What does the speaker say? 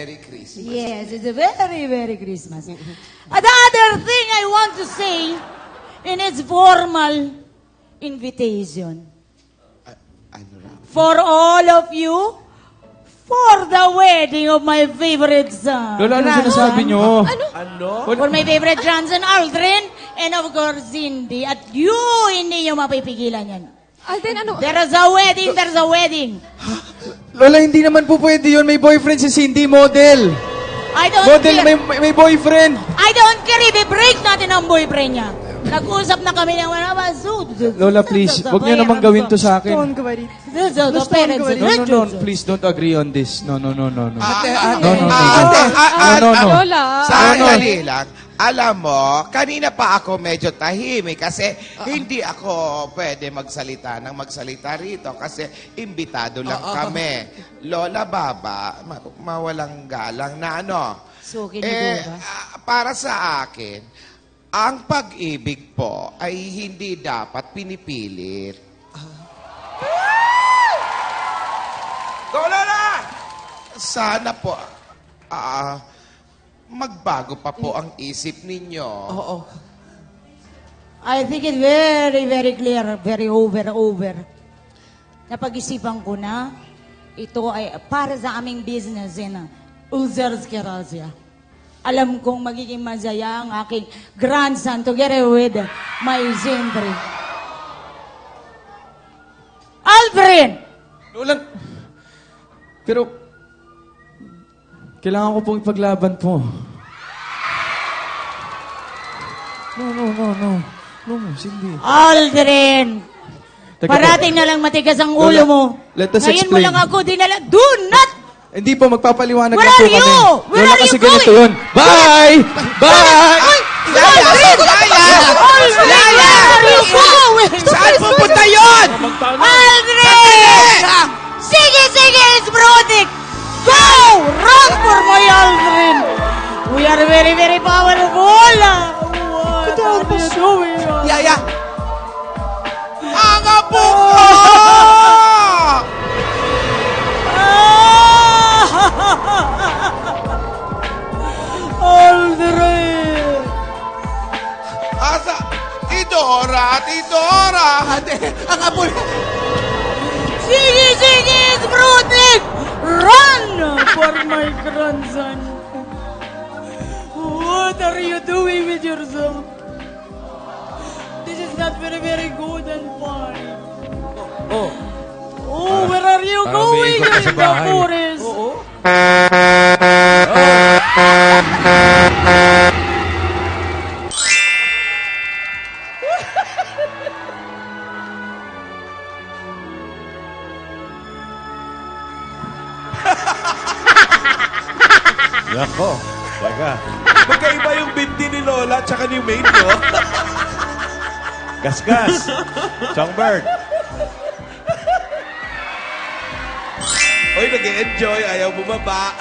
Merry Christmas. Yes, it's a very, very Christmas. Another thing I want to say in its formal invitation. Ano raw? For all of you, for the wedding of my favorite son. Lola, ano sinasabi nyo? Ano? For my favorite grandson, Aldrin, and of course, Cindy. At you, hindi nyo mapipigilan yan. Alden, ano? There's a wedding, there's a wedding. Lola, hindi naman po pwede yun. May boyfriend si Cindy, model. I don't Model, care. may boyfriend. I don't care if i-break natin ang boyfriend niya. Nag-usap na kami ng mga Lola, please, wag niyo naman gawin to sa akin. Don't go it. No, please don't agree on this. No. Ate, Lola. Sandali lang. Alam mo, kanina pa ako medyo tahimik kasi hindi ako pwede magsalita rito kasi imbitado lang kami. Lola Baba, mawalang galang na ano. Suki ni Dora. Para sa akin, ang pag-ibig po ay hindi dapat pinipilit. Go, Lola! Sana po, magbago pa po ang isip ninyo. Oo. I think it's very, very clear, very over. Napag-isipan ko na, ito ay para sa aming business in Uzers Kerazia. Alam kong magiging masaya ang aking grandson together with my Zendri. Alfred! Lola, pero kailangan ko pong ipaglaban po. No, Cindy. Aldrin! Teka Parating na lang matigas ang ulo Lola, mo. let us Ngayon mo explain. lang ako dinala. Do not! Hindi po, magpapaliwanag Where na po are kami. you? Where Lola, are you kasi ganito going? yun. Bye! Bye! Laya! Where are you going? Saan pupunta yun? Aldrin! Sige, it's Brodick! Go! Run for my Aldrin! We are very, very powerful! What are you doing? Yaya! Ang apo ko! Aldrin! Asa? Tidora! Ate, ang apo. Sige, it's Brodick! Run for my grandson! What are you doing with yourself? This is not very, very good and fun. Oh, where are you going in the forest? Nako, teka. Magkaiba yung binti ni Lola at saka ni Maine, no? Gasgas. Songbird. Oy, nag-e-enjoy. Ayaw bumaba.